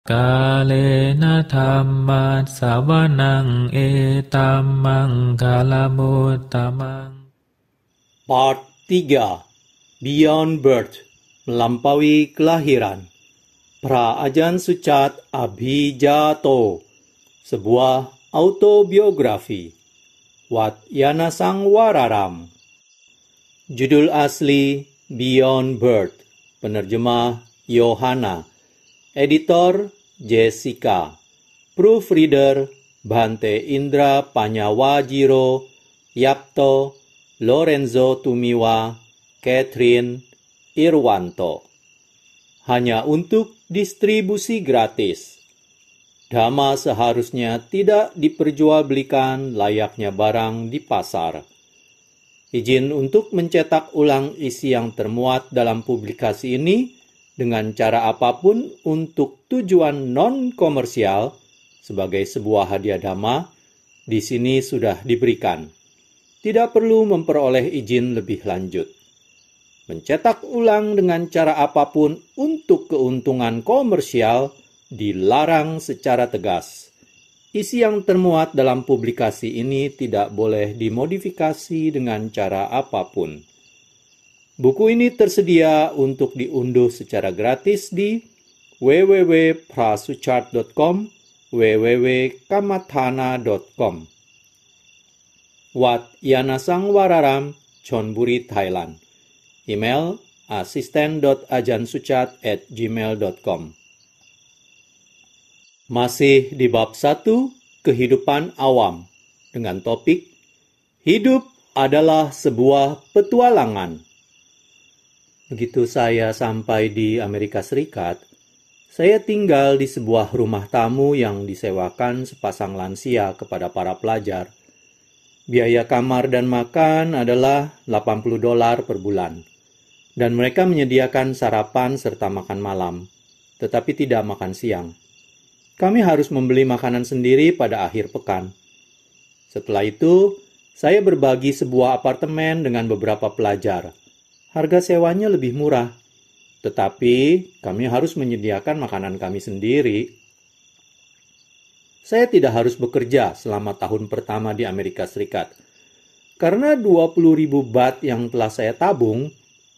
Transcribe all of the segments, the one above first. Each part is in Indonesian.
Kalena dhamma sawanang etamang kalamutamang. Part 3. Beyond Birth, melampaui kelahiran. Pra-Ajahn Sucat Abhijato, sebuah autobiografi. Wat Yana Sangwararam. Judul asli Beyond Birth, penerjemah Yohana, editor Jessica, proofreader Bhante Indra Panyawajiro, Yapto, Lorenzo Tumiwa, Catherine, Irwanto. Hanya untuk distribusi gratis. Dhamma seharusnya tidak diperjualbelikan layaknya barang di pasar. Izin untuk mencetak ulang isi yang termuat dalam publikasi ini dengan cara apapun untuk tujuan non-komersial sebagai sebuah hadiah Dhamma di sini sudah diberikan. Tidak perlu memperoleh izin lebih lanjut. Mencetak ulang dengan cara apapun untuk keuntungan komersial dilarang secara tegas. Isi yang termuat dalam publikasi ini tidak boleh dimodifikasi dengan cara apapun. Buku ini tersedia untuk diunduh secara gratis di www.prasuchart.com, www.kamathana.com. Wat Yana Sangwararam, Chonburi, Thailand. Email asisten.ajansucat@gmail.com. Masih di bab 1, kehidupan awam, dengan topik Hidup adalah sebuah petualangan. Begitu saya sampai di Amerika Serikat, saya tinggal di sebuah rumah tamu yang disewakan sepasang lansia kepada para pelajar. Biaya kamar dan makan adalah $80 per bulan. Dan mereka menyediakan sarapan serta makan malam, tetapi tidak makan siang. Kami harus membeli makanan sendiri pada akhir pekan. Setelah itu, saya berbagi sebuah apartemen dengan beberapa pelajar. Harga sewanya lebih murah, tetapi kami harus menyediakan makanan kami sendiri. Saya tidak harus bekerja selama tahun pertama di Amerika Serikat. Karena 20.000 baht yang telah saya tabung,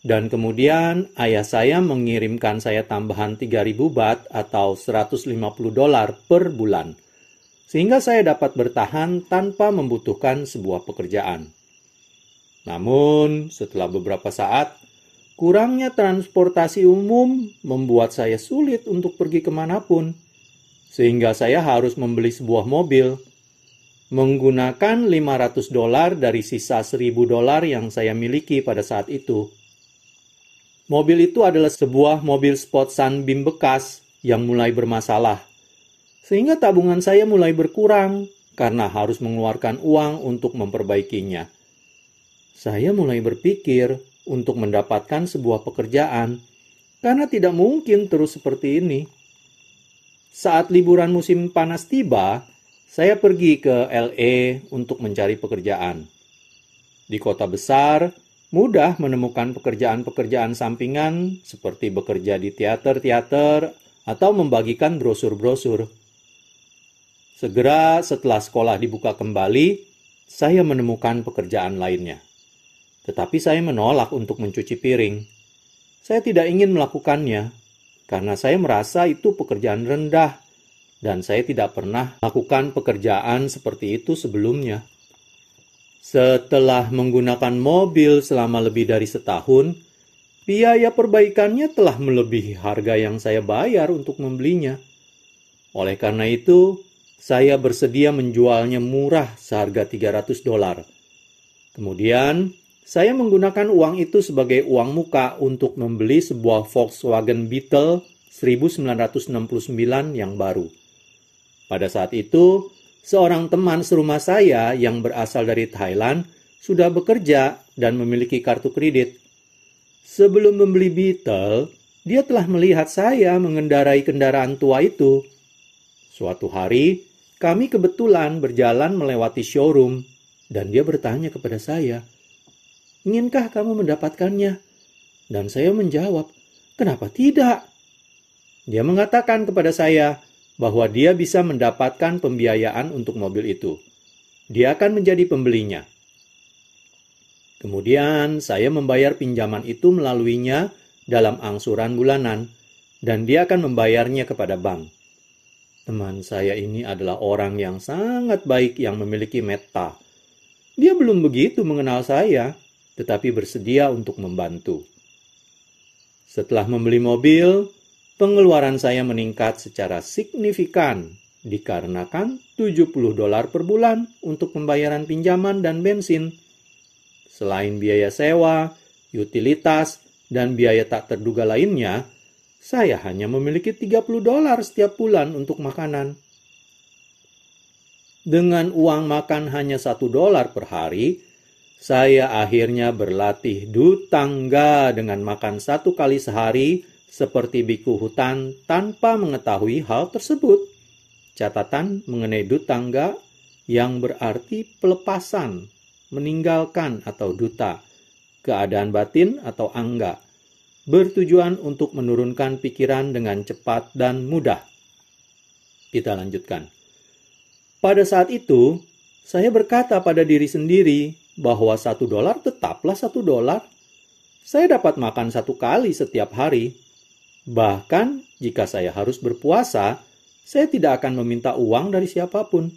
dan kemudian ayah saya mengirimkan saya tambahan 3.000 baht atau $150 per bulan. Sehingga saya dapat bertahan tanpa membutuhkan sebuah pekerjaan. Namun, setelah beberapa saat, kurangnya transportasi umum membuat saya sulit untuk pergi kemanapun. Sehingga saya harus membeli sebuah mobil. Menggunakan $500 dari sisa $1.000 yang saya miliki pada saat itu. Mobil itu adalah sebuah mobil sport Sunbeam bekas yang mulai bermasalah. Sehingga tabungan saya mulai berkurang karena harus mengeluarkan uang untuk memperbaikinya. Saya mulai berpikir untuk mendapatkan sebuah pekerjaan karena tidak mungkin terus seperti ini. Saat liburan musim panas tiba, saya pergi ke LA untuk mencari pekerjaan. Di kota besar, mudah menemukan pekerjaan-pekerjaan sampingan seperti bekerja di teater-teater atau membagikan brosur-brosur. Segera setelah sekolah dibuka kembali, saya menemukan pekerjaan lainnya. Tetapi saya menolak untuk mencuci piring. Saya tidak ingin melakukannya karena saya merasa itu pekerjaan rendah dan saya tidak pernah melakukan pekerjaan seperti itu sebelumnya. Setelah menggunakan mobil selama lebih dari setahun, biaya perbaikannya telah melebihi harga yang saya bayar untuk membelinya. Oleh karena itu, saya bersedia menjualnya murah seharga $300. Kemudian, saya menggunakan uang itu sebagai uang muka untuk membeli sebuah Volkswagen Beetle 1969 yang baru. Pada saat itu, seorang teman serumah saya yang berasal dari Thailand sudah bekerja dan memiliki kartu kredit. Sebelum membeli Beetle, dia telah melihat saya mengendarai kendaraan tua itu. Suatu hari, kami kebetulan berjalan melewati showroom dan dia bertanya kepada saya, "Inginkah kamu mendapatkannya?" Dan saya menjawab, "Kenapa tidak?" Dia mengatakan kepada saya bahwa dia bisa mendapatkan pembiayaan untuk mobil itu. Dia akan menjadi pembelinya. Kemudian saya membayar pinjaman itu melaluinya dalam angsuran bulanan, dan dia akan membayarnya kepada bank. Teman saya ini adalah orang yang sangat baik yang memiliki meta. Dia belum begitu mengenal saya, tetapi bersedia untuk membantu. Setelah membeli mobil, pengeluaran saya meningkat secara signifikan dikarenakan $70 per bulan untuk pembayaran pinjaman dan bensin. Selain biaya sewa, utilitas, dan biaya tak terduga lainnya, saya hanya memiliki $30 setiap bulan untuk makanan. Dengan uang makan hanya $1 per hari, saya akhirnya berlatih dutangga dengan makan 1 kali sehari seperti biku hutan tanpa mengetahui hal tersebut. Catatan mengenai dutangga yang berarti pelepasan, meninggalkan atau duta, keadaan batin atau angga, bertujuan untuk menurunkan pikiran dengan cepat dan mudah. Kita lanjutkan. Pada saat itu, saya berkata pada diri sendiri bahwa $1 tetaplah $1. Saya dapat makan 1 kali setiap hari. Bahkan jika saya harus berpuasa, saya tidak akan meminta uang dari siapapun.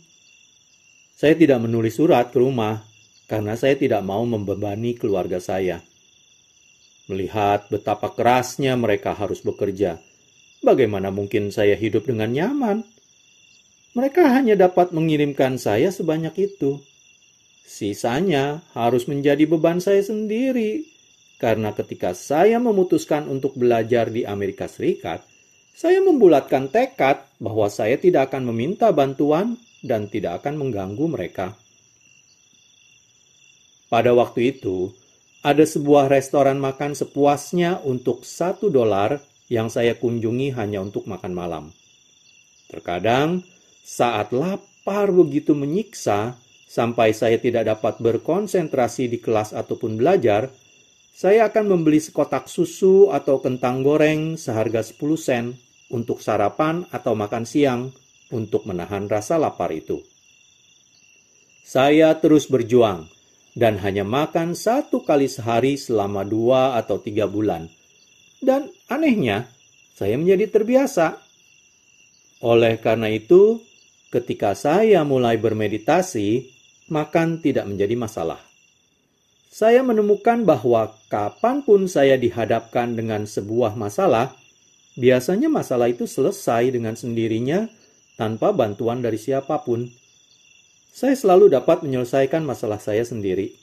Saya tidak menulis surat ke rumah karena saya tidak mau membebani keluarga saya. Melihat betapa kerasnya mereka harus bekerja, bagaimana mungkin saya hidup dengan nyaman? Mereka hanya dapat mengirimkan saya sebanyak itu. Sisanya harus menjadi beban saya sendiri. Karena ketika saya memutuskan untuk belajar di Amerika Serikat, saya membulatkan tekad bahwa saya tidak akan meminta bantuan dan tidak akan mengganggu mereka. Pada waktu itu, ada sebuah restoran makan sepuasnya untuk $1 yang saya kunjungi hanya untuk makan malam. Terkadang, saat lapar begitu menyiksa, sampai saya tidak dapat berkonsentrasi di kelas ataupun belajar, saya akan membeli sekotak susu atau kentang goreng seharga 10 sen untuk sarapan atau makan siang untuk menahan rasa lapar itu. Saya terus berjuang dan hanya makan 1 kali sehari selama 2 atau 3 bulan. Dan anehnya, saya menjadi terbiasa. Oleh karena itu, ketika saya mulai bermeditasi, makan tidak menjadi masalah. Saya menemukan bahwa kapanpun saya dihadapkan dengan sebuah masalah, biasanya masalah itu selesai dengan sendirinya tanpa bantuan dari siapapun. Saya selalu dapat menyelesaikan masalah saya sendiri.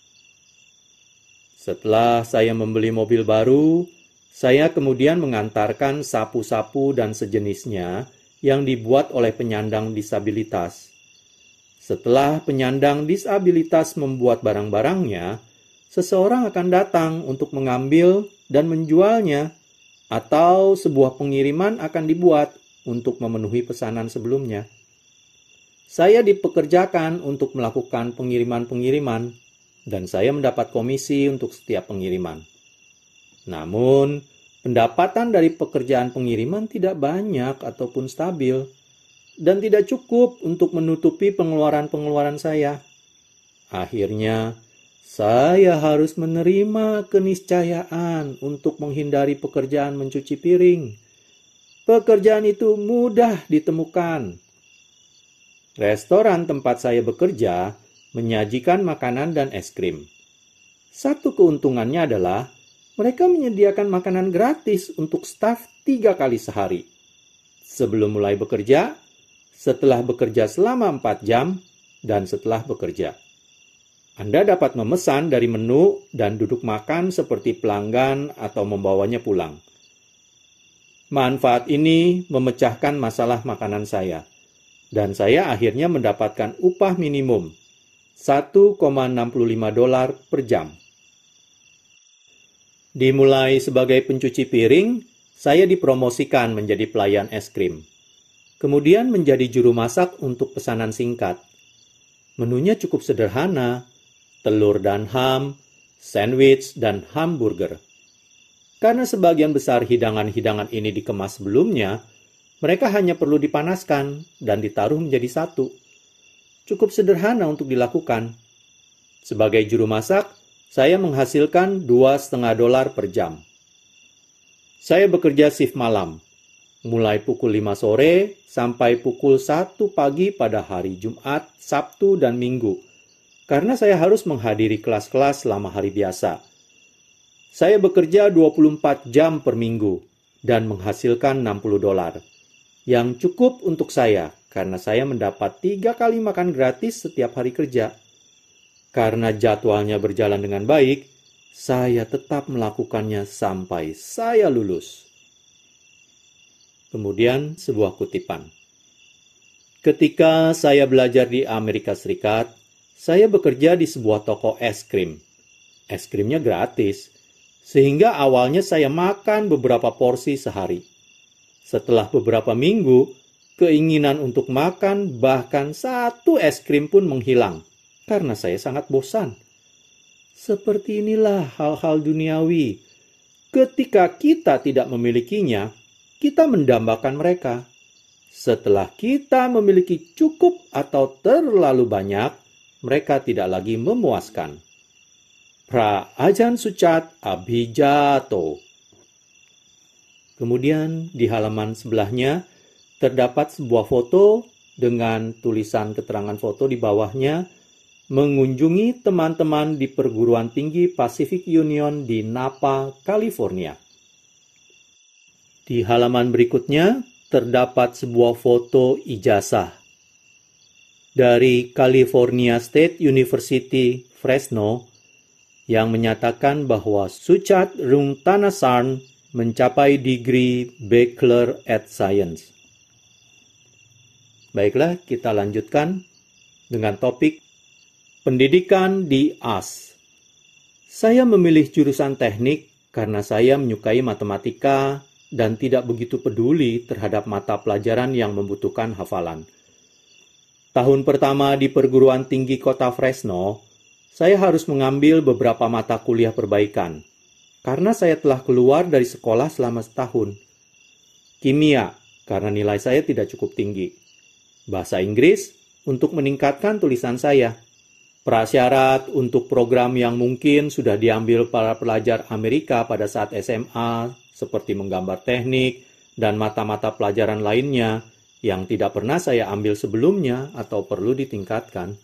Setelah saya membeli mobil baru, saya kemudian mengantarkan sapu-sapu dan sejenisnya yang dibuat oleh penyandang disabilitas. Setelah penyandang disabilitas membuat barang-barangnya, seseorang akan datang untuk mengambil dan menjualnya, atau sebuah pengiriman akan dibuat untuk memenuhi pesanan sebelumnya. Saya dipekerjakan untuk melakukan pengiriman-pengiriman, dan saya mendapat komisi untuk setiap pengiriman. Namun, pendapatan dari pekerjaan pengiriman tidak banyak ataupun stabil, dan tidak cukup untuk menutupi pengeluaran-pengeluaran saya. Akhirnya, saya harus menerima keniscayaan untuk menghindari pekerjaan mencuci piring. Pekerjaan itu mudah ditemukan. Restoran tempat saya bekerja menyajikan makanan dan es krim. Satu keuntungannya adalah mereka menyediakan makanan gratis untuk staf 3 kali sehari. Sebelum mulai bekerja, setelah bekerja selama 4 jam, dan setelah bekerja. Anda dapat memesan dari menu dan duduk makan seperti pelanggan atau membawanya pulang. Manfaat ini memecahkan masalah makanan saya, dan saya akhirnya mendapatkan upah minimum $1,65 per jam. Dimulai sebagai pencuci piring, saya dipromosikan menjadi pelayan es krim. Kemudian menjadi juru masak untuk pesanan singkat. Menunya cukup sederhana, telur dan ham, sandwich, dan hamburger. Karena sebagian besar hidangan-hidangan ini dikemas sebelumnya, Mereka hanya perlu dipanaskan dan ditaruh menjadi satu. Cukup sederhana untuk dilakukan. Sebagai juru masak, saya menghasilkan $2,5 per jam. Saya bekerja shift malam, mulai pukul 5 sore sampai pukul 1 pagi pada hari Jumat, Sabtu, dan Minggu, karena saya harus menghadiri kelas-kelas selama hari biasa. Saya bekerja 24 jam per minggu dan menghasilkan $60, yang cukup untuk saya karena saya mendapat 3 kali makan gratis setiap hari kerja. Karena jadwalnya berjalan dengan baik, saya tetap melakukannya sampai saya lulus. Kemudian sebuah kutipan. Ketika saya belajar di Amerika Serikat, saya bekerja di sebuah toko es krim. Es krimnya gratis, sehingga awalnya saya makan beberapa porsi sehari. Setelah beberapa minggu, keinginan untuk makan bahkan satu es krim pun menghilang, karena saya sangat bosan. Seperti inilah hal-hal duniawi. Ketika kita tidak memilikinya, kita mendambakan mereka. Setelah kita memiliki cukup atau terlalu banyak, mereka tidak lagi memuaskan. Pra Ajahn Suchat Abhijato. Kemudian di halaman sebelahnya terdapat sebuah foto dengan tulisan keterangan foto di bawahnya, mengunjungi teman-teman di perguruan tinggi Pacific Union di Napa, California. Di halaman berikutnya terdapat sebuah foto ijazah dari California State University, Fresno, yang menyatakan bahwa Suchat Rungtanasarn mencapai degree Bachelor at Science. Baiklah, kita lanjutkan dengan topik pendidikan di AS. Saya memilih jurusan teknik karena saya menyukai matematika dan tidak begitu peduli terhadap mata pelajaran yang membutuhkan hafalan. Tahun pertama di perguruan tinggi kota Fresno, saya harus mengambil beberapa mata kuliah perbaikan, karena saya telah keluar dari sekolah selama setahun. Kimia, karena nilai saya tidak cukup tinggi. Bahasa Inggris, untuk meningkatkan tulisan saya. Prasyarat untuk program yang mungkin sudah diambil para pelajar Amerika pada saat SMA, seperti menggambar teknik dan mata-mata pelajaran lainnya yang tidak pernah saya ambil sebelumnya atau perlu ditingkatkan.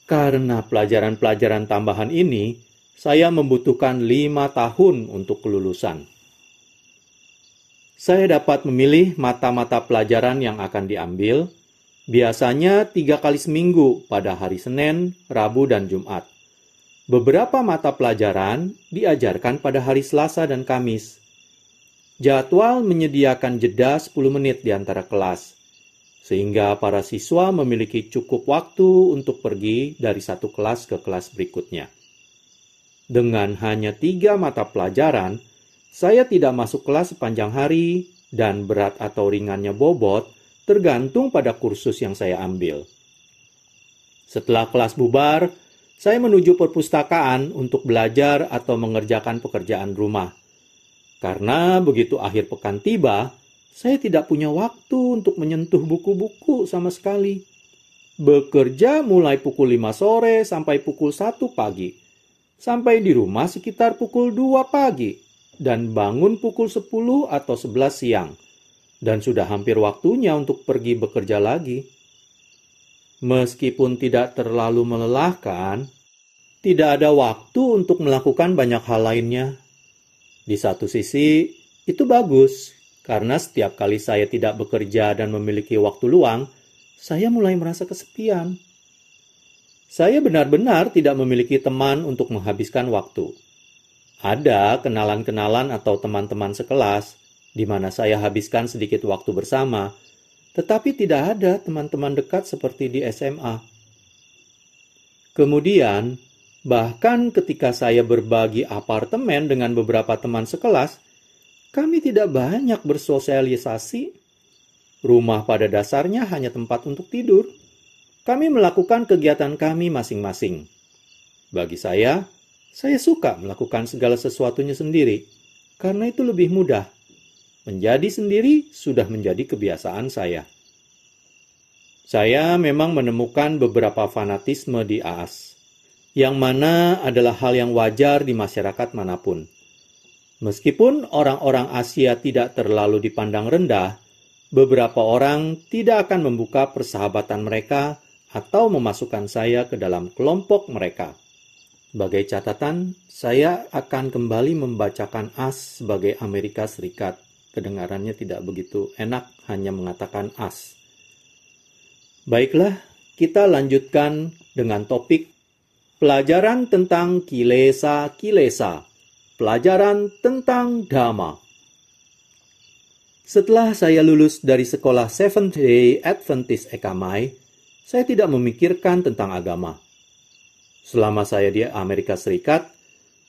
Karena pelajaran-pelajaran tambahan ini, saya membutuhkan 5 tahun untuk kelulusan. Saya dapat memilih mata-mata pelajaran yang akan diambil, biasanya 3 kali seminggu pada hari Senin, Rabu, dan Jumat. Beberapa mata pelajaran diajarkan pada hari Selasa dan Kamis. Jadwal menyediakan jeda 10 menit di antara kelas, sehingga para siswa memiliki cukup waktu untuk pergi dari satu kelas ke kelas berikutnya. Dengan hanya 3 mata pelajaran, saya tidak masuk kelas sepanjang hari, dan berat atau ringannya bobot tergantung pada kursus yang saya ambil. Setelah kelas bubar, saya menuju perpustakaan untuk belajar atau mengerjakan pekerjaan rumah. Karena begitu akhir pekan tiba, saya tidak punya waktu untuk menyentuh buku-buku sama sekali. Bekerja mulai pukul 5 sore sampai pukul 1 pagi. Sampai di rumah sekitar pukul 2 pagi. Dan bangun pukul 10 atau 11 siang. Dan sudah hampir waktunya untuk pergi bekerja lagi. Meskipun tidak terlalu melelahkan, tidak ada waktu untuk melakukan banyak hal lainnya. Di satu sisi, itu bagus, karena setiap kali saya tidak bekerja dan memiliki waktu luang, saya mulai merasa kesepian. Saya benar-benar tidak memiliki teman untuk menghabiskan waktu. Ada kenalan-kenalan atau teman-teman sekelas, di mana saya habiskan sedikit waktu bersama, tetapi tidak ada teman-teman dekat seperti di SMA. Kemudian, bahkan ketika saya berbagi apartemen dengan beberapa teman sekelas, kami tidak banyak bersosialisasi. Rumah pada dasarnya hanya tempat untuk tidur. Kami melakukan kegiatan kami masing-masing. Bagi saya suka melakukan segala sesuatunya sendiri, karena itu lebih mudah. menjadi sendiri sudah menjadi kebiasaan saya. Saya memang menemukan beberapa fanatisme di AAS, yang mana adalah hal yang wajar di masyarakat manapun. Meskipun orang-orang Asia tidak terlalu dipandang rendah, beberapa orang tidak akan membuka persahabatan mereka atau memasukkan saya ke dalam kelompok mereka. Sebagai catatan, saya akan kembali membacakan AS sebagai Amerika Serikat. Kedengarannya tidak begitu enak hanya mengatakan AS. Baiklah, kita lanjutkan dengan topik pelajaran tentang kilesa-kilesa. Pelajaran tentang Dhamma. Setelah saya lulus dari sekolah Seventh-day Adventist Ekamai, saya tidak memikirkan tentang agama. Selama saya di Amerika Serikat,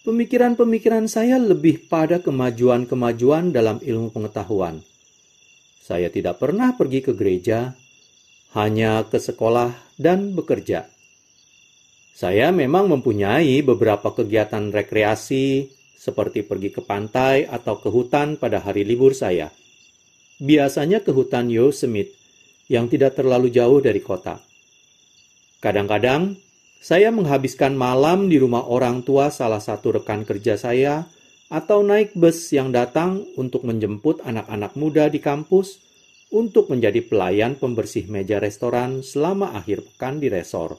pemikiran-pemikiran saya lebih pada kemajuan-kemajuan dalam ilmu pengetahuan. Saya tidak pernah pergi ke gereja, hanya ke sekolah dan bekerja. Saya memang mempunyai beberapa kegiatan rekreasi, seperti pergi ke pantai atau ke hutan pada hari libur saya. Biasanya ke hutan Yosemite, yang tidak terlalu jauh dari kota. Kadang-kadang, saya menghabiskan malam di rumah orang tua salah satu rekan kerja saya, atau naik bus yang datang untuk menjemput anak-anak muda di kampus untuk menjadi pelayan pembersih meja restoran selama akhir pekan di resor.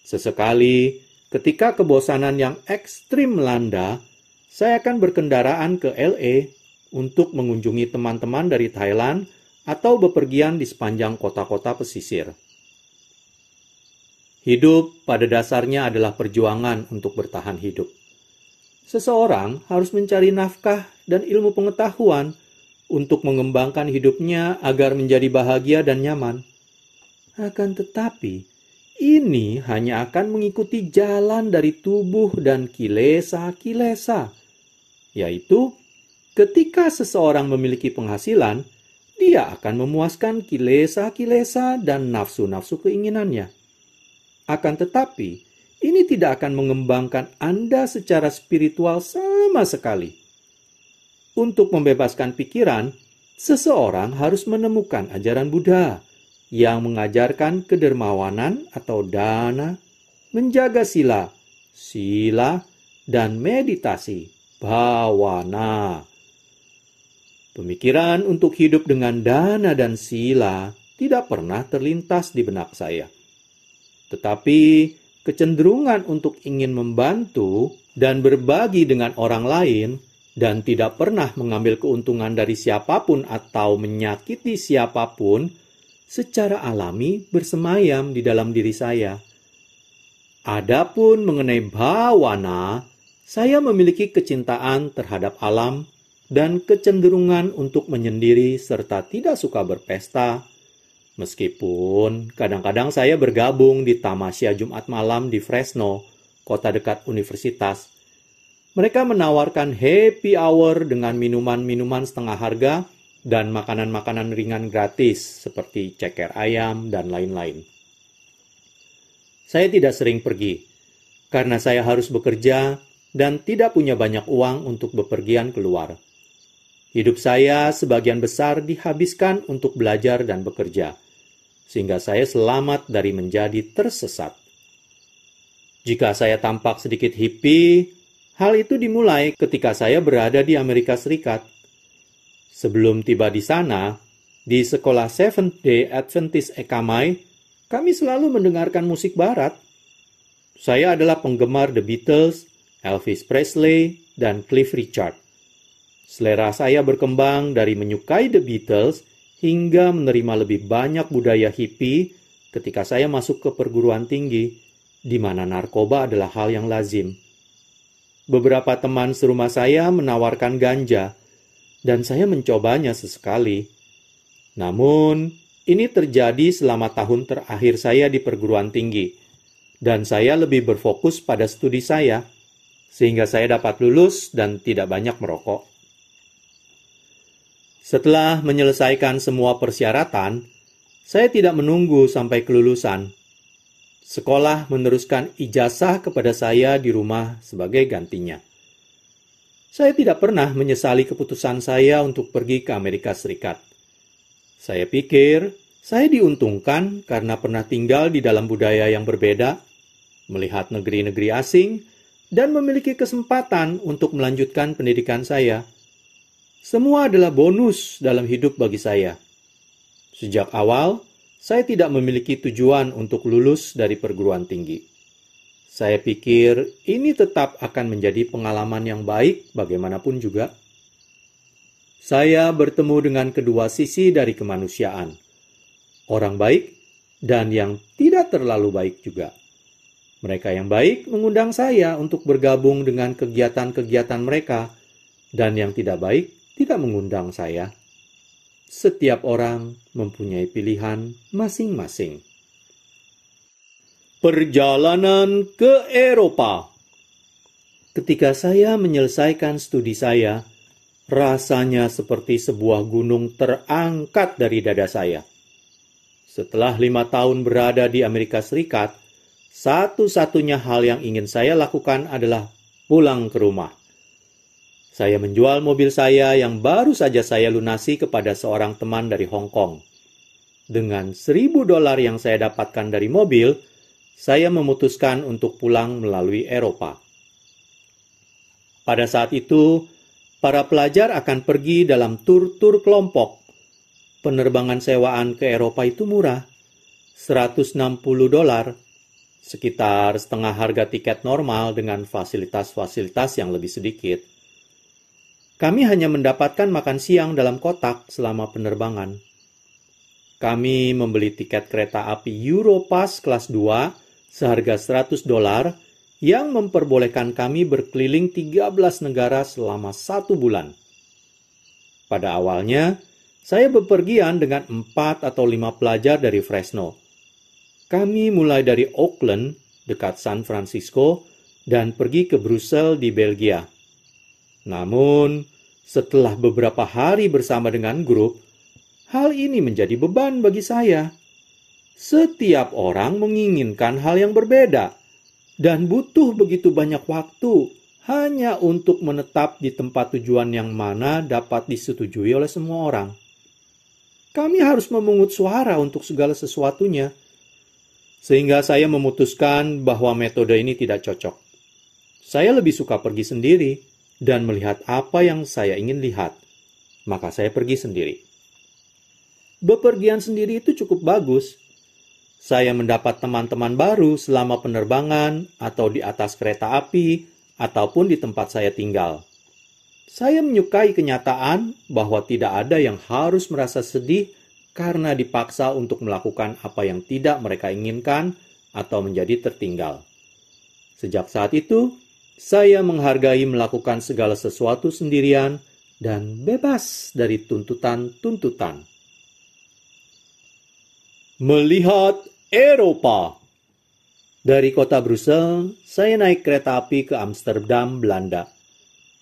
Sesekali, ketika kebosanan yang ekstrim melanda, saya akan berkendaraan ke LA untuk mengunjungi teman-teman dari Thailand atau bepergian di sepanjang kota-kota pesisir. Hidup pada dasarnya adalah perjuangan untuk bertahan hidup. Seseorang harus mencari nafkah dan ilmu pengetahuan untuk mengembangkan hidupnya agar menjadi bahagia dan nyaman. Akan tetapi, ini hanya akan mengikuti jalan dari tubuh dan kilesa-kilesa, yaitu ketika seseorang memiliki penghasilan, dia akan memuaskan kilesa-kilesa dan nafsu-nafsu keinginannya. Akan tetapi, ini tidak akan mengembangkan Anda secara spiritual sama sekali. Untuk membebaskan pikiran, seseorang harus menemukan ajaran Buddha yang mengajarkan kedermawanan atau dana, menjaga sila, dan meditasi, bhavana. Pemikiran untuk hidup dengan dana dan sila tidak pernah terlintas di benak saya. Tetapi kecenderungan untuk ingin membantu dan berbagi dengan orang lain dan tidak pernah mengambil keuntungan dari siapapun atau menyakiti siapapun secara alami bersemayam di dalam diri saya. Adapun mengenai bhavana, saya memiliki kecintaan terhadap alam dan kecenderungan untuk menyendiri serta tidak suka berpesta. Meskipun kadang-kadang saya bergabung di tamasya Jumat malam di Fresno, kota dekat universitas. Mereka menawarkan happy hour dengan minuman-minuman setengah harga dan makanan-makanan ringan gratis seperti ceker ayam dan lain-lain. Saya tidak sering pergi, karena saya harus bekerja dan tidak punya banyak uang untuk bepergian keluar. Hidup saya sebagian besar dihabiskan untuk belajar dan bekerja, sehingga saya selamat dari menjadi tersesat. Jika saya tampak sedikit hippie, hal itu dimulai ketika saya berada di Amerika Serikat. Sebelum tiba di sana, di sekolah Seventh-day Adventist Ekamai, kami selalu mendengarkan musik barat. Saya adalah penggemar The Beatles, Elvis Presley, dan Cliff Richard. Selera saya berkembang dari menyukai The Beatles hingga menerima lebih banyak budaya hippie ketika saya masuk ke perguruan tinggi, di mana narkoba adalah hal yang lazim. Beberapa teman serumah saya menawarkan ganja, dan saya mencobanya sesekali. Namun, ini terjadi selama tahun terakhir saya di perguruan tinggi, dan saya lebih berfokus pada studi saya, sehingga saya dapat lulus dan tidak banyak merokok. Setelah menyelesaikan semua persyaratan, saya tidak menunggu sampai kelulusan. Sekolah meneruskan ijazah kepada saya di rumah sebagai gantinya. Saya tidak pernah menyesali keputusan saya untuk pergi ke Amerika Serikat. Saya pikir saya diuntungkan karena pernah tinggal di dalam budaya yang berbeda, melihat negeri-negeri asing, dan memiliki kesempatan untuk melanjutkan pendidikan saya. Semua adalah bonus dalam hidup bagi saya. Sejak awal, saya tidak memiliki tujuan untuk lulus dari perguruan tinggi. Saya pikir ini tetap akan menjadi pengalaman yang baik bagaimanapun juga. Saya bertemu dengan kedua sisi dari kemanusiaan. Orang baik dan yang tidak terlalu baik juga. Mereka yang baik mengundang saya untuk bergabung dengan kegiatan-kegiatan mereka, dan yang tidak baik tidak mengundang saya. Setiap orang mempunyai pilihan masing-masing. Perjalanan ke Eropa. Ketika saya menyelesaikan studi saya, rasanya seperti sebuah gunung terangkat dari dada saya. Setelah 5 tahun berada di Amerika Serikat, satu-satunya hal yang ingin saya lakukan adalah pulang ke rumah. Saya menjual mobil saya yang baru saja saya lunasi kepada seorang teman dari Hong Kong. Dengan $1.000 yang saya dapatkan dari mobil, saya memutuskan untuk pulang melalui Eropa. Pada saat itu, para pelajar akan pergi dalam tur-tur kelompok. Penerbangan sewaan ke Eropa itu murah, $160, sekitar setengah harga tiket normal dengan fasilitas-fasilitas yang lebih sedikit. Kami hanya mendapatkan makan siang dalam kotak selama penerbangan. Kami membeli tiket kereta api Europass kelas 2 seharga $100 yang memperbolehkan kami berkeliling 13 negara selama 1 bulan. Pada awalnya, saya bepergian dengan 4 atau 5 pelajar dari Fresno. Kami mulai dari Auckland, dekat San Francisco, dan pergi ke Brussels di Belgia. Namun, setelah beberapa hari bersama dengan grup, hal ini menjadi beban bagi saya. Setiap orang menginginkan hal yang berbeda, dan butuh begitu banyak waktu hanya untuk menetap di tempat tujuan yang mana dapat disetujui oleh semua orang. Kami harus memungut suara untuk segala sesuatunya, sehingga saya memutuskan bahwa metode ini tidak cocok. Saya lebih suka pergi sendiri dan melihat apa yang saya ingin lihat. Maka saya pergi sendiri. Bepergian sendiri itu cukup bagus. Saya mendapat teman-teman baru selama penerbangan atau di atas kereta api ataupun di tempat saya tinggal. Saya menyukai kenyataan bahwa tidak ada yang harus merasa sedih karena dipaksa untuk melakukan apa yang tidak mereka inginkan atau menjadi tertinggal. Sejak saat itu, saya menghargai melakukan segala sesuatu sendirian dan bebas dari tuntutan-tuntutan. Melihat Eropa. Dari kota Brussels, saya naik kereta api ke Amsterdam, Belanda.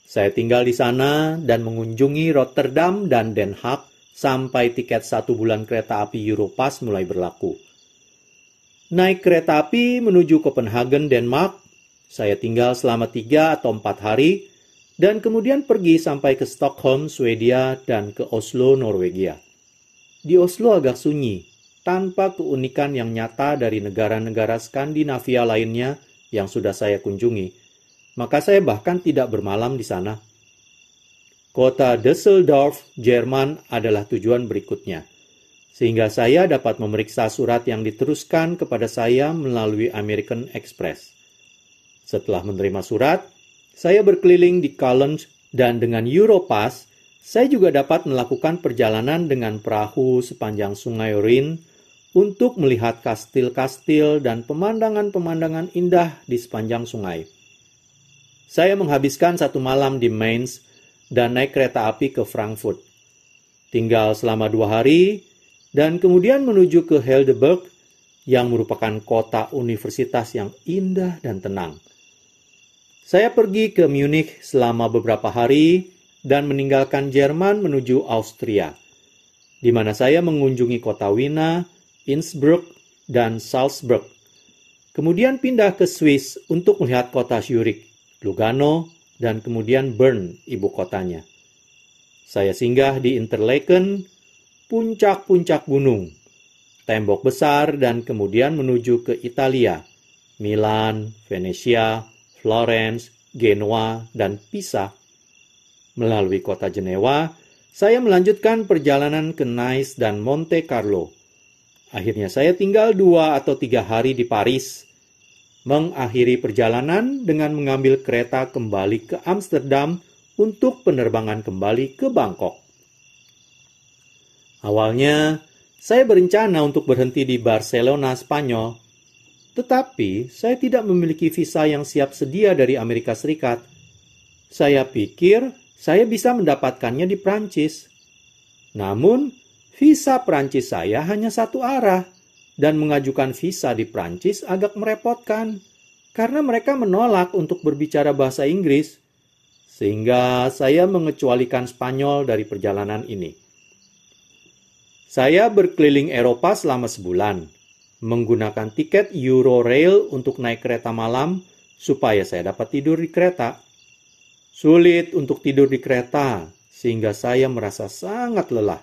Saya tinggal di sana dan mengunjungi Rotterdam dan Den Haag sampai tiket 1 bulan kereta api Europass mulai berlaku. Naik kereta api menuju Copenhagen, Denmark. Saya tinggal selama 3 atau 4 hari, dan kemudian pergi sampai ke Stockholm, Swedia, dan ke Oslo, Norwegia. Di Oslo agak sunyi, tanpa keunikan yang nyata dari negara-negara Skandinavia lainnya yang sudah saya kunjungi. Maka saya bahkan tidak bermalam di sana. Kota Düsseldorf, Jerman adalah tujuan berikutnya, sehingga saya dapat memeriksa surat yang diteruskan kepada saya melalui American Express. Setelah menerima surat, saya berkeliling di Cologne dan dengan Europass, saya juga dapat melakukan perjalanan dengan perahu sepanjang Sungai Rhine untuk melihat kastil-kastil dan pemandangan-pemandangan indah di sepanjang sungai. Saya menghabiskan 1 malam di Mainz dan naik kereta api ke Frankfurt. Tinggal selama 2 hari dan kemudian menuju ke Heidelberg yang merupakan kota universitas yang indah dan tenang. Saya pergi ke Munich selama beberapa hari dan meninggalkan Jerman menuju Austria, di mana saya mengunjungi kota Wina, Innsbruck, dan Salzburg. Kemudian pindah ke Swiss untuk melihat kota Zurich, Lugano, dan kemudian Bern, ibu kotanya. Saya singgah di Interlaken, puncak-puncak gunung, tembok besar, dan kemudian menuju ke Italia, Milan, Venesia, Florence, Genoa, dan Pisa. Melalui kota Jenewa, saya melanjutkan perjalanan ke Nice dan Monte Carlo. Akhirnya saya tinggal 2 atau 3 hari di Paris, mengakhiri perjalanan dengan mengambil kereta kembali ke Amsterdam untuk penerbangan kembali ke Bangkok. Awalnya, saya berencana untuk berhenti di Barcelona, Spanyol, tetapi saya tidak memiliki visa yang siap sedia dari Amerika Serikat. Saya pikir saya bisa mendapatkannya di Prancis. Namun, visa Prancis saya hanya satu arah, dan mengajukan visa di Prancis agak merepotkan, karena mereka menolak untuk berbicara bahasa Inggris, sehingga saya mengecualikan Spanyol dari perjalanan ini. Saya berkeliling Eropa selama sebulan, menggunakan tiket Eurorail untuk naik kereta malam supaya saya dapat tidur di kereta. Sulit untuk tidur di kereta, sehingga saya merasa sangat lelah.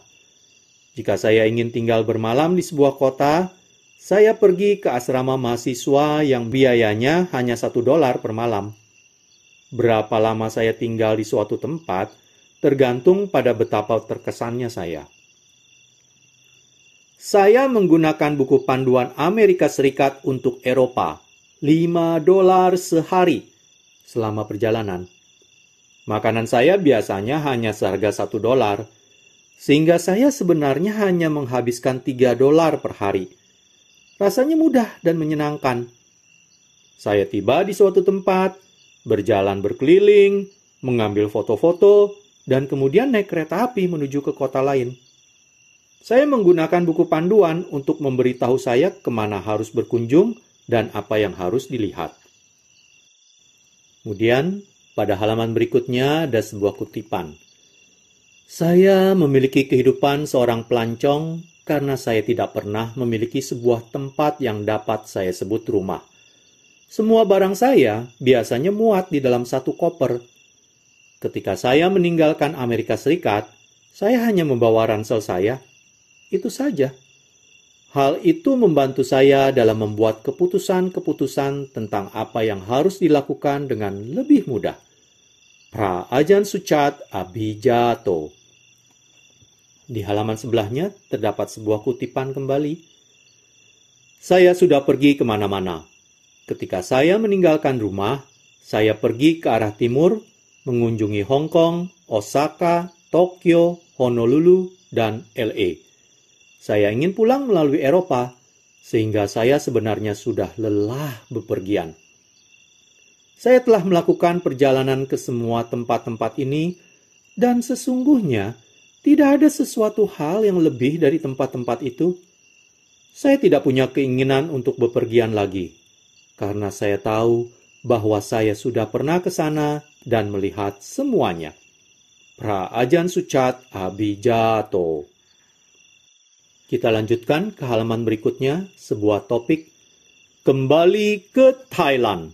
Jika saya ingin tinggal bermalam di sebuah kota, saya pergi ke asrama mahasiswa yang biayanya hanya $1 per malam. Berapa lama saya tinggal di suatu tempat, tergantung pada betapa terkesannya saya. Saya menggunakan buku panduan Amerika Serikat untuk Eropa, $5 sehari selama perjalanan. Makanan saya biasanya hanya seharga $1, sehingga saya sebenarnya hanya menghabiskan $3 per hari. Rasanya mudah dan menyenangkan. Saya tiba di suatu tempat, berjalan berkeliling, mengambil foto-foto, dan kemudian naik kereta api menuju ke kota lain. Saya menggunakan buku panduan untuk memberitahu saya kemana harus berkunjung dan apa yang harus dilihat. Kemudian, pada halaman berikutnya ada sebuah kutipan. Saya memiliki kehidupan seorang pelancong karena saya tidak pernah memiliki sebuah tempat yang dapat saya sebut rumah. Semua barang saya biasanya muat di dalam satu koper. Ketika saya meninggalkan Amerika Serikat, saya hanya membawa ransel saya. Itu saja. Hal itu membantu saya dalam membuat keputusan-keputusan tentang apa yang harus dilakukan dengan lebih mudah. Praajan Sucat Abhijato. Di halaman sebelahnya terdapat sebuah kutipan kembali. Saya sudah pergi kemana-mana. Ketika saya meninggalkan rumah, saya pergi ke arah timur, mengunjungi Hong Kong, Osaka, Tokyo, Honolulu, dan LA. Saya ingin pulang melalui Eropa, sehingga saya sebenarnya sudah lelah bepergian. Saya telah melakukan perjalanan ke semua tempat-tempat ini, dan sesungguhnya tidak ada sesuatu hal yang lebih dari tempat-tempat itu. Saya tidak punya keinginan untuk bepergian lagi, karena saya tahu bahwa saya sudah pernah ke sana dan melihat semuanya. Praajan Sucat Abhijato. Kita lanjutkan ke halaman berikutnya, sebuah topik, kembali ke Thailand.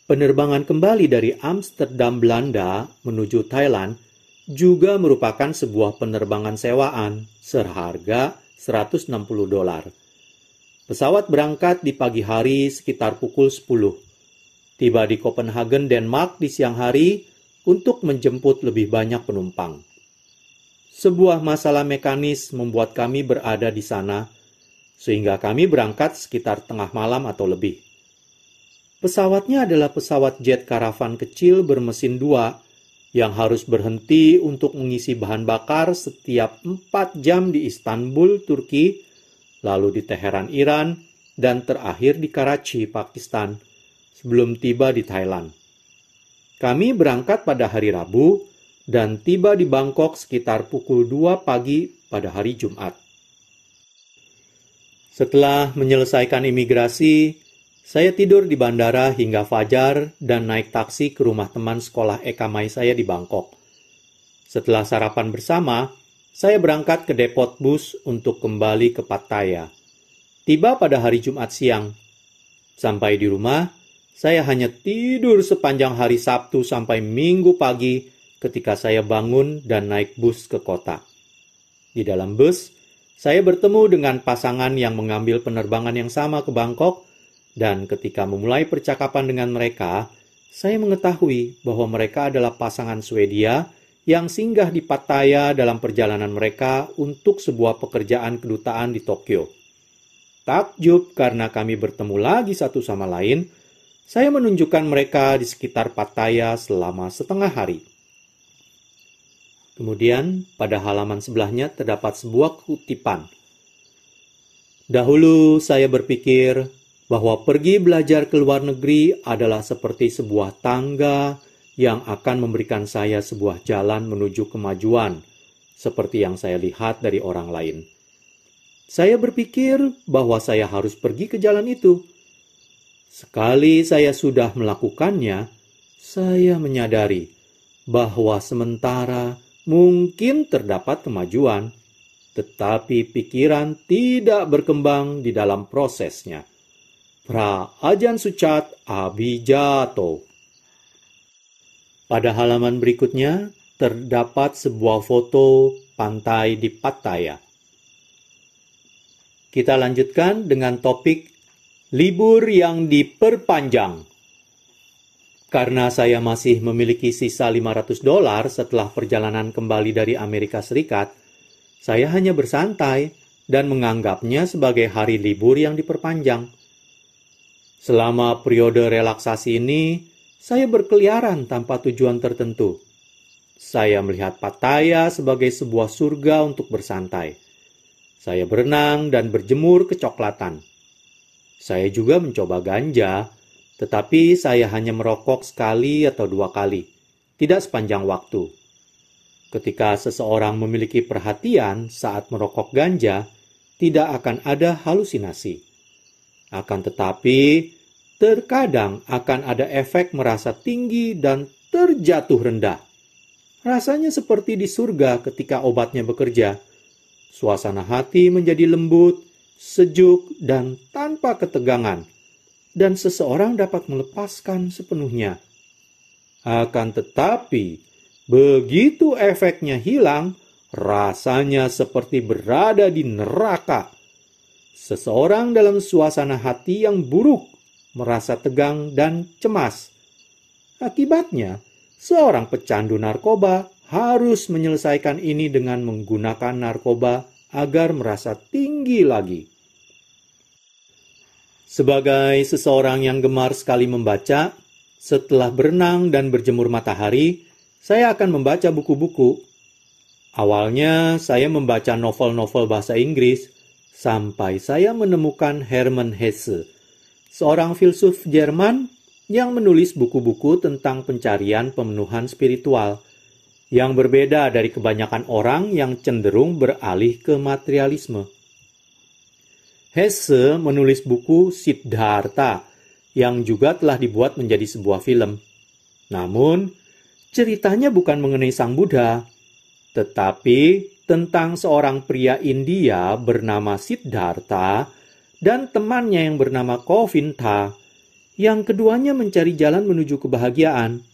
Penerbangan kembali dari Amsterdam, Belanda menuju Thailand juga merupakan sebuah penerbangan sewaan seharga $160. Pesawat berangkat di pagi hari sekitar pukul 10. Tiba di Copenhagen, Denmark di siang hari untuk menjemput lebih banyak penumpang. Sebuah masalah mekanis membuat kami berada di sana, sehingga kami berangkat sekitar tengah malam atau lebih. Pesawatnya adalah pesawat jet karavan kecil bermesin 2 yang harus berhenti untuk mengisi bahan bakar setiap 4 jam di Istanbul, Turki, lalu di Teheran, Iran, dan terakhir di Karachi, Pakistan, sebelum tiba di Thailand. Kami berangkat pada hari Rabu, dan tiba di Bangkok sekitar pukul 2 pagi pada hari Jumat. Setelah menyelesaikan imigrasi, saya tidur di bandara hingga fajar dan naik taksi ke rumah teman sekolah Ekamai saya di Bangkok. Setelah sarapan bersama, saya berangkat ke depot bus untuk kembali ke Pattaya. Tiba pada hari Jumat siang. Sampai di rumah, saya hanya tidur sepanjang hari Sabtu sampai Minggu pagi ketika saya bangun dan naik bus ke kota. Di dalam bus, saya bertemu dengan pasangan yang mengambil penerbangan yang sama ke Bangkok, dan ketika memulai percakapan dengan mereka, saya mengetahui bahwa mereka adalah pasangan Swedia yang singgah di Pattaya dalam perjalanan mereka untuk sebuah pekerjaan kedutaan di Tokyo. Takjub karena kami bertemu lagi satu sama lain, saya menunjukkan mereka di sekitar Pattaya selama setengah hari. Kemudian, pada halaman sebelahnya terdapat sebuah kutipan. Dahulu saya berpikir bahwa pergi belajar ke luar negeri adalah seperti sebuah tangga yang akan memberikan saya sebuah jalan menuju kemajuan, seperti yang saya lihat dari orang lain. Saya berpikir bahwa saya harus pergi ke jalan itu. Sekali saya sudah melakukannya, saya menyadari bahwa sementara mungkin terdapat kemajuan, tetapi pikiran tidak berkembang di dalam prosesnya. Pra Ajahn Suchat Abhijato. Pada halaman berikutnya terdapat sebuah foto pantai di Pattaya. Kita lanjutkan dengan topik libur yang diperpanjang. Karena saya masih memiliki sisa $500 setelah perjalanan kembali dari Amerika Serikat, saya hanya bersantai dan menganggapnya sebagai hari libur yang diperpanjang. Selama periode relaksasi ini, saya berkeliaran tanpa tujuan tertentu. Saya melihat Pattaya sebagai sebuah surga untuk bersantai. Saya berenang dan berjemur kecoklatan. Saya juga mencoba ganja, tetapi saya hanya merokok sekali atau 2 kali, tidak sepanjang waktu. Ketika seseorang memiliki perhatian saat merokok ganja, tidak akan ada halusinasi. Akan tetapi, terkadang akan ada efek merasa tinggi dan terjatuh rendah. Rasanya seperti di surga ketika obatnya bekerja. Suasana hati menjadi lembut, sejuk, dan tanpa ketegangan, dan seseorang dapat melepaskan sepenuhnya. Akan tetapi, begitu efeknya hilang, rasanya seperti berada di neraka. Seseorang dalam suasana hati yang buruk, merasa tegang dan cemas. Akibatnya, seorang pecandu narkoba harus menyelesaikan ini dengan menggunakan narkoba agar merasa tinggi lagi. Sebagai seseorang yang gemar sekali membaca, setelah berenang dan berjemur matahari, saya akan membaca buku-buku. Awalnya, saya membaca novel-novel bahasa Inggris, sampai saya menemukan Hermann Hesse, seorang filsuf Jerman yang menulis buku-buku tentang pencarian pemenuhan spiritual, yang berbeda dari kebanyakan orang yang cenderung beralih ke materialisme. Hesse menulis buku Siddhartha, yang juga telah dibuat menjadi sebuah film. Namun, ceritanya bukan mengenai Sang Buddha, tetapi tentang seorang pria India bernama Siddhartha dan temannya yang bernama Govinda, yang keduanya mencari jalan menuju kebahagiaan.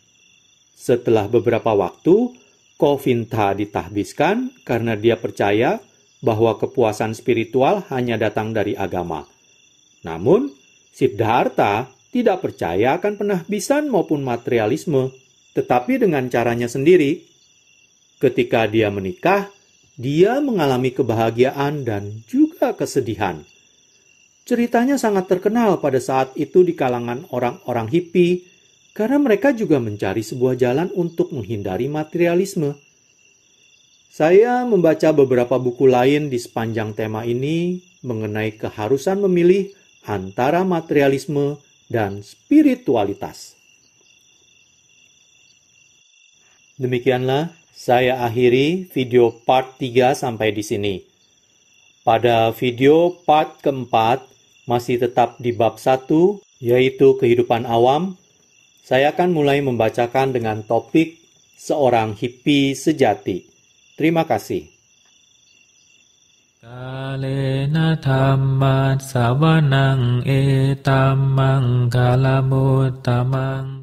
Setelah beberapa waktu, Govinda ditahbiskan karena dia percaya bahwa kepuasan spiritual hanya datang dari agama. Namun, Siddhartha tidak percaya akan penahbisan maupun materialisme, tetapi dengan caranya sendiri. Ketika dia menikah, dia mengalami kebahagiaan dan juga kesedihan. Ceritanya sangat terkenal pada saat itu di kalangan orang-orang hippie, karena mereka juga mencari sebuah jalan untuk menghindari materialisme. Saya membaca beberapa buku lain di sepanjang tema ini mengenai keharusan memilih antara materialisme dan spiritualitas. Demikianlah saya akhiri video part 3 sampai di sini. Pada video part keempat, masih tetap di bab 1, yaitu kehidupan awam, saya akan mulai membacakan dengan topik seorang hippie sejati. Terima kasih. เลนะธัมมัสสวนังเอตัมมังคลมุตตมัง